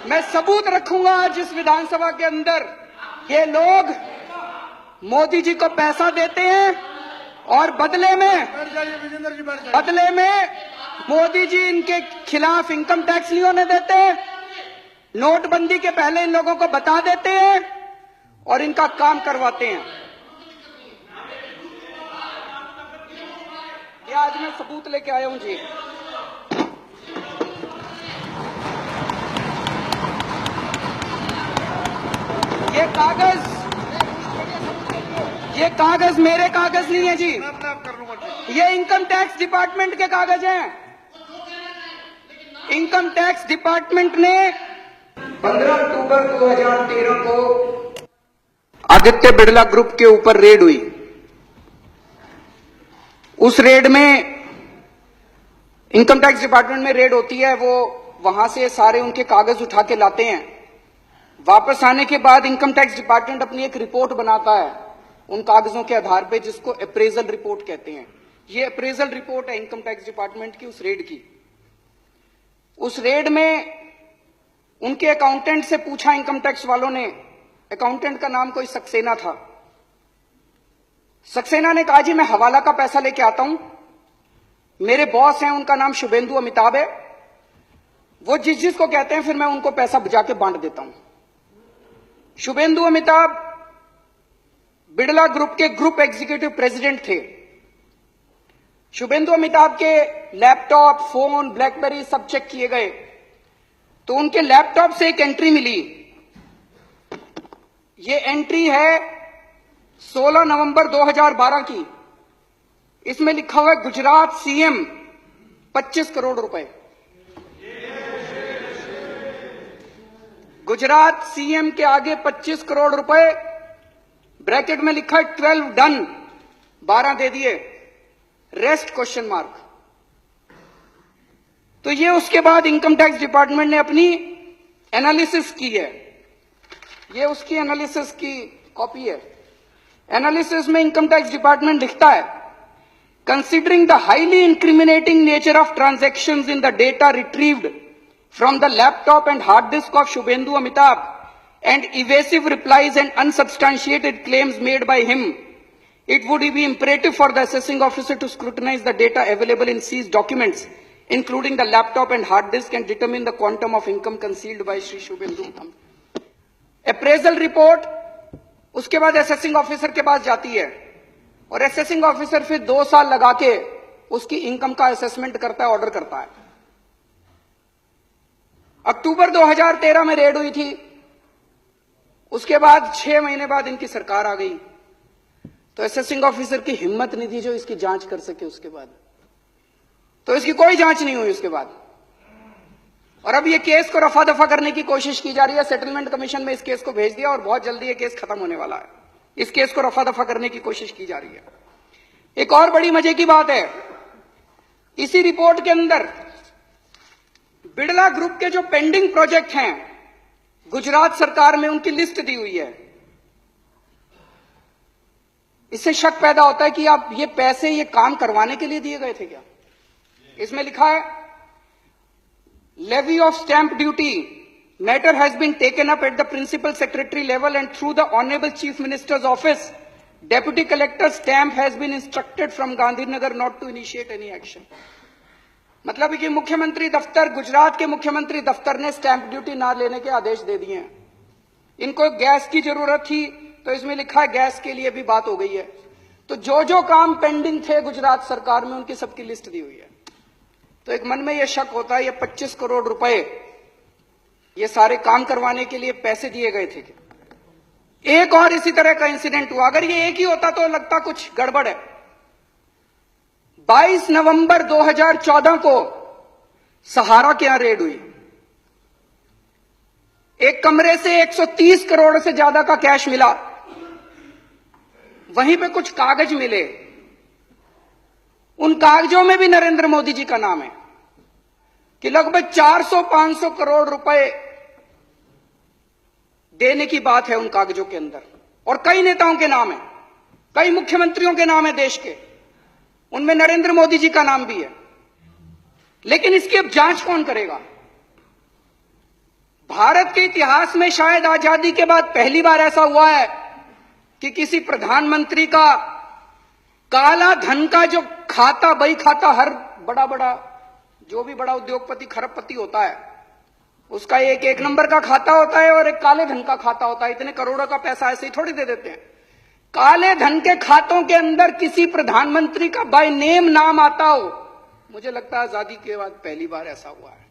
मैं सबूत रखूंगा आज इस विधानसभा के अंदर। ये लोग मोदी जी को पैसा देते हैं और बदले में मोदी जी इनके खिलाफ इनकम टैक्स नहीं होने देते, नोटबंदी के पहले इन लोगों को बता देते हैं और इनका काम करवाते हैं। ये आज मैं सबूत लेके आया हूं जी। ये कागज मेरे कागज नहीं है जी, ये इनकम टैक्स डिपार्टमेंट के कागज हैं। इनकम टैक्स डिपार्टमेंट ने 15 अक्टूबर 2013 को आदित्य बिड़ला ग्रुप के ऊपर रेड हुई। उस रेड में इनकम टैक्स डिपार्टमेंट में रेड होती है, वो वहां से सारे उनके कागज उठा के लाते हैं। वापस आने के बाद इनकम टैक्स डिपार्टमेंट अपनी एक रिपोर्ट बनाता है उन कागजों के आधार पे, जिसको अप्रेजल रिपोर्ट कहते हैं। ये अप्रेजल रिपोर्ट है इनकम टैक्स डिपार्टमेंट की उस रेड की। उस रेड में उनके अकाउंटेंट से पूछा इनकम टैक्स वालों ने, अकाउंटेंट का नाम कोई सक्सेना था। सक्सेना ने कहा जी मैं हवाला का पैसा लेके आता हूं, मेरे बॉस हैं उनका नाम शुभेंदु अमिताभ है, वो जिस जिसको कहते हैं फिर मैं उनको पैसा जाके बांट देता हूं। शुभेंदु अमिताभ बिड़ला ग्रुप के ग्रुप एग्जीक्यूटिव प्रेसिडेंट थे। शुभेंदु अमिताभ के लैपटॉप, फोन, ब्लैकबेरी सब चेक किए गए तो उनके लैपटॉप से एक एंट्री मिली। ये एंट्री है 16 नवंबर 2012 की। इसमें लिखा हुआ है गुजरात सीएम 25 करोड़ रुपए। गुजरात सीएम के आगे 25 करोड़ रुपए, ब्रैकेट में लिखा है 12 डन, 12 दे दिए, रेस्ट क्वेश्चन मार्क। तो ये उसके बाद इनकम टैक्स डिपार्टमेंट ने अपनी एनालिसिस की है। ये उसकी एनालिसिस की कॉपी है। एनालिसिस में इनकम टैक्स डिपार्टमेंट लिखता है, considering the highly incriminating nature of transactions in the data retrieved from the laptop and hard disk of Shubhendu Amitabh and evasive replies and unsubstantiated claims made by him, it would be imperative for the assessing officer to scrutinize the data available in seized documents, including the laptop and hard disk, and determine the quantum of income concealed by Shri Shubhendu. Appraisal report उसके बाद assessing officer के पास जाती है और assessing officer फिर 2 साल लगा के उसकी इनकम का असेसमेंट करता है, ऑर्डर करता है। अक्टूबर 2013 में रेड हुई थी। उसके बाद 6 महीने बाद इनकी सरकार आ गई तो असेसिंग ऑफिसर की हिम्मत नहीं थी जो इसकी जांच कर सके। उसके बाद तो इसकी कोई जांच नहीं हुई उसके बाद। और अब ये केस को रफा दफा करने की कोशिश की जा रही है। सेटलमेंट कमीशन में इस केस को भेज दिया और बहुत जल्दी ये केस खत्म होने वाला है। इस केस को रफा दफा करने की कोशिश की जा रही है। एक और बड़ी मजे की बात है, इसी रिपोर्ट के अंदर बिड़ला ग्रुप के जो पेंडिंग प्रोजेक्ट हैं गुजरात सरकार में, उनकी लिस्ट दी हुई है। इससे शक पैदा होता है कि आप ये पैसे ये काम करवाने के लिए दिए गए थे क्या। इसमें लिखा है, levy of stamp duty matter has been taken up at the principal secretary level and through the honourable chief minister's office, deputy collector stamp has been instructed from Gandhinagar not to initiate any action. मतलब कि मुख्यमंत्री दफ्तर, गुजरात के मुख्यमंत्री दफ्तर ने stamp duty ना लेने के आदेश दे दिए हैं। इनको गैस की जरूरत थी तो इसमें लिखा है गैस के लिए भी बात हो गई है। तो जो जो काम पेंडिंग थे गुजरात सरकार में उनकी सबकी लिस्ट दी हुई है। तो एक मन में यह शक होता है ये 25 करोड़ रुपए ये सारे काम करवाने के लिए पैसे दिए गए थे। एक और इसी तरह का इंसिडेंट हुआ। अगर ये एक ही होता तो लगता कुछ गड़बड़ है। 22 नवंबर 2014 को सहारा के यहां रेड हुई। एक कमरे से 130 करोड़ से ज्यादा का कैश मिला। वहीं पे कुछ कागज मिले, उन कागजों में भी नरेंद्र मोदी जी का नाम है कि लगभग 400-500 करोड़ रुपए देने की बात है उन कागजों के अंदर। और कई नेताओं के नाम है, कई मुख्यमंत्रियों के नाम है देश के, उनमें नरेंद्र मोदी जी का नाम भी है। लेकिन इसकी अब जांच कौन करेगा? भारत के इतिहास में शायद आजादी के बाद पहली बार ऐसा हुआ है कि किसी प्रधानमंत्री का काला धन का जो खाता, बही खाता, हर बड़ा जो भी बड़ा उद्योगपति, खरबपति होता है, उसका एक नंबर का खाता होता है और एक काले धन का खाता होता है। इतने करोड़ों का पैसा ऐसे ही थोड़ी दे देते हैं। काले धन के खातों के अंदर किसी प्रधानमंत्री का बाय नेम नाम आता हो, मुझे लगता है आजादी के बाद पहली बार ऐसा हुआ है।